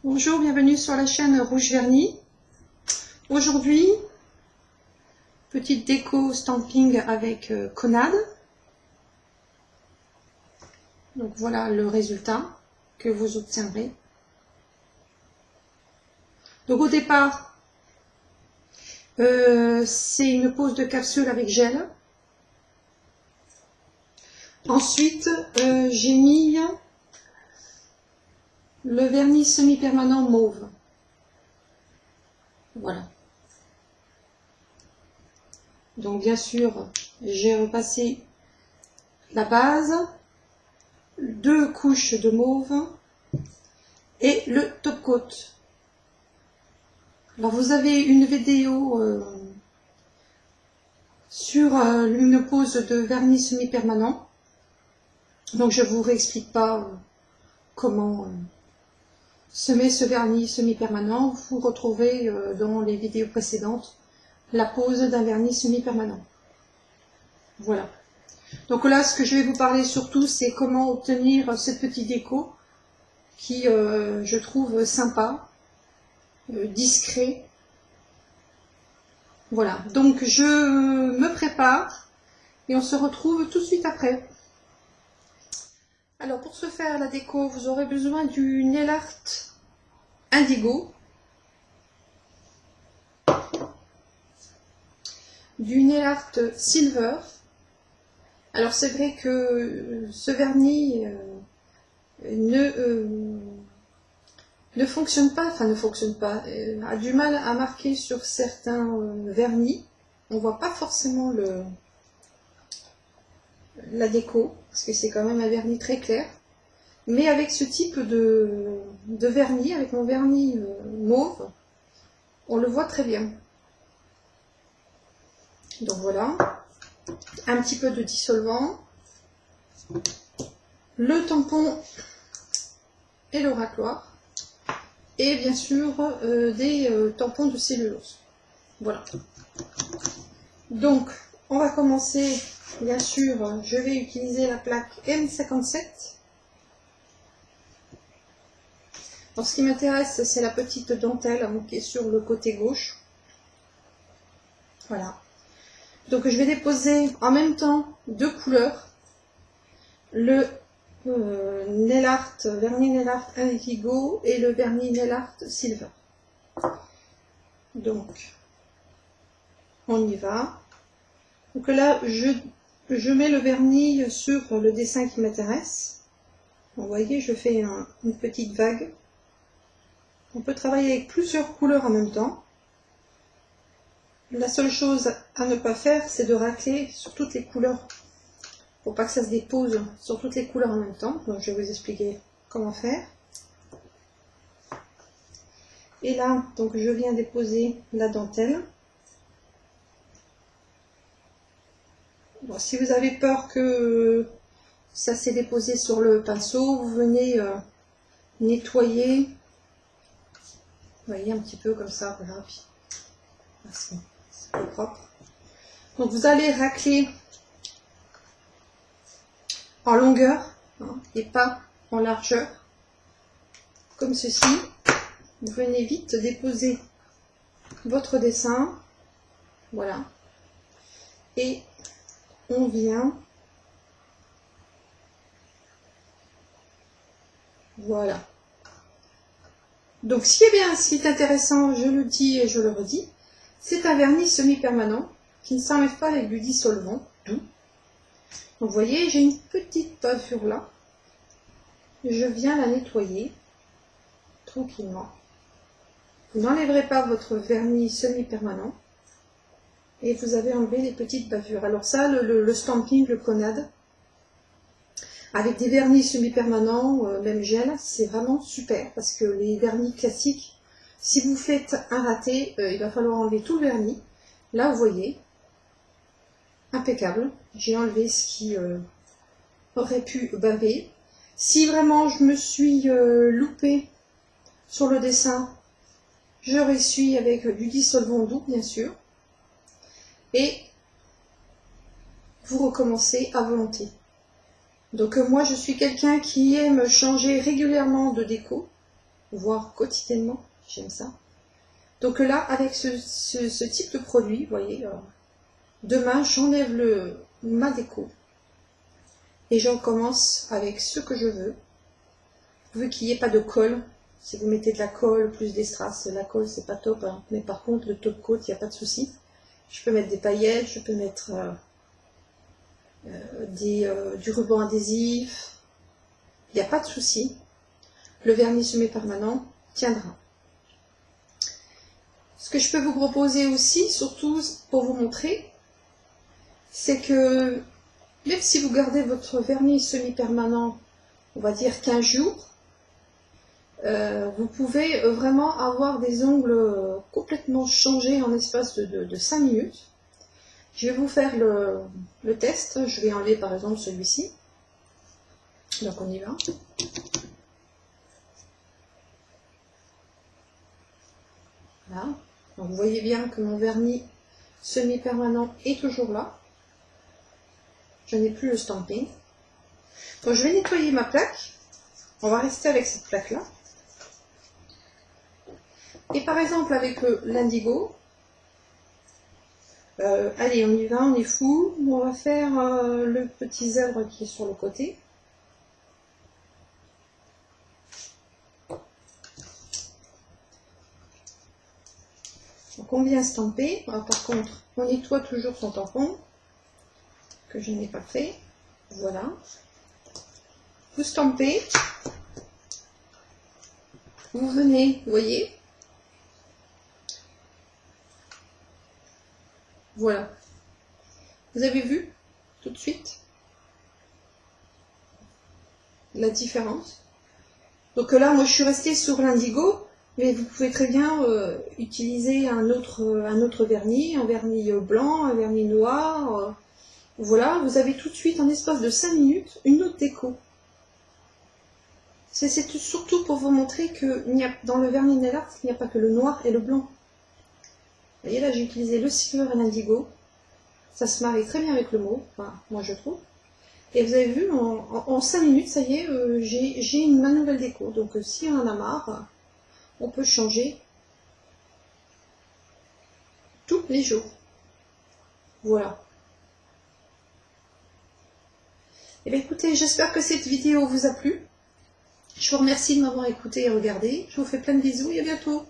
Bonjour, bienvenue sur la chaîne Rouge Vernis. Aujourd'hui, petite déco stamping avec Conad. Donc voilà le résultat que vous obtiendrez. Donc au départ, c'est une pose de capsule avec gel. Ensuite, j'ai mis le vernis semi-permanent mauve. Voilà. Donc bien sûr, j'ai repassé la base, 2 couches de mauve et le top coat. Alors vous avez une vidéo sur une pose de vernis semi-permanent. Donc je ne vous réexplique pas comment semer ce vernis semi-permanent. Vous retrouvez dans les vidéos précédentes la pose d'un vernis semi-permanent. Voilà. Donc là, ce que je vais vous parler surtout, c'est comment obtenir cette petite déco qui, je trouve, sympa, discret. Voilà. Donc je me prépare et on se retrouve tout de suite après. Alors pour se faire la déco, vous aurez besoin du nail art indigo, du nail art silver. Alors c'est vrai que ce vernis ne fonctionne pas, a du mal à marquer sur certains vernis. On voit pas forcément la déco, parce que c'est quand même un vernis très clair. Mais avec ce type de vernis, avec mon vernis mauve, on le voit très bien. Donc voilà, un petit peu de dissolvant, le tampon et le racloir, et bien sûr des tampons de cellulose. Voilà. Donc, on va commencer, bien sûr, je vais utiliser la plaque M57. Alors, ce qui m'intéresse, c'est la petite dentelle qui est sur le côté gauche. Voilà. Donc je vais déposer en même temps 2 couleurs, le nail art, vernis nail art indigo et le vernis nail art silver. Donc on y va. Donc là je mets le vernis sur le dessin qui m'intéresse. Vous voyez, je fais une petite vague. On peut travailler avec plusieurs couleurs en même temps. La seule chose à ne pas faire, c'est de racler sur toutes les couleurs, pour pas que ça se dépose sur toutes les couleurs en même temps. Donc je vais vous expliquer comment faire. Et là, donc je viens déposer la dentelle. Bon, si vous avez peur que ça s'est déposé sur le pinceau, vous venez nettoyer. Vous voyez, un petit peu comme ça, voilà, puis c'est plus propre. Donc vous allez racler en longueur et pas en largeur, comme ceci. Vous venez vite déposer votre dessin, voilà, et on vient, voilà. Donc ce qui est intéressant, je le dis et je le redis, c'est un vernis semi-permanent qui ne s'enlève pas avec du dissolvant doux. Donc vous voyez, j'ai une petite bavure là. Je viens la nettoyer tranquillement. Vous n'enlèverez pas votre vernis semi-permanent et vous avez enlevé les petites bavures. Alors ça, le stamping, le Conad, avec des vernis semi-permanents, même gel, c'est vraiment super parce que les vernis classiques, si vous faites un raté, il va falloir enlever tout le vernis. Là, vous voyez, impeccable. J'ai enlevé ce qui aurait pu baver. Si vraiment je me suis loupée sur le dessin, je ressuie avec du dissolvant doux, bien sûr. Et vous recommencez à volonté. Donc moi, je suis quelqu'un qui aime changer régulièrement de déco. voire quotidiennement, j'aime ça. Donc là, avec ce type de produit, vous voyez, demain, j'enlève ma déco et j'en commence avec ce que je veux. Vu qu'il n'y ait pas de colle, si vous mettez de la colle plus des strass, la colle c'est pas top, hein. Mais par contre le top coat, il n'y a pas de souci. Je peux mettre des paillettes, je peux mettre du ruban adhésif, il n'y a pas de souci. Le vernis semi-permanent tiendra. Ce que je peux vous proposer aussi, surtout pour vous montrer, c'est que même si vous gardez votre vernis semi-permanent, on va dire 15 jours, vous pouvez vraiment avoir des ongles complètement changés en l'espace de 5 minutes. Je vais vous faire le test. Je vais enlever par exemple celui-ci. Donc on y va. Voilà. Donc vous voyez bien que mon vernis semi-permanent est toujours là. Je n'ai plus le stamping. Donc je vais nettoyer ma plaque. On va rester avec cette plaque-là. Et par exemple avec l'indigo, allez on y va, on est fou. On va faire le petit zèbre qui est sur le côté. Donc on vient stamper. Alors, par contre, on nettoie toujours son tampon, que je n'ai pas fait. Voilà. Vous stampez. Vous venez, vous voyez. Voilà. Vous avez vu tout de suite la différence. Donc là, moi, je suis restée sur l'indigo, mais vous pouvez très bien utiliser un autre vernis, un vernis blanc, un vernis noir. Voilà, vous avez tout de suite, en espace de 5 minutes, une autre déco. C'est surtout pour vous montrer que dans le vernis nail art, il n'y a pas que le noir et le blanc. Vous voyez là, j'ai utilisé le silver et l'indigo. Ça se marie très bien avec le mauve, enfin, moi je trouve. Et vous avez vu, en 5 minutes, ça y est, j'ai ma nouvelle déco. Donc si on en a marre, on peut changer tous les jours. Voilà. Et bien écoutez, j'espère que cette vidéo vous a plu. Je vous remercie de m'avoir écouté et regardé. Je vous fais plein de bisous et à bientôt.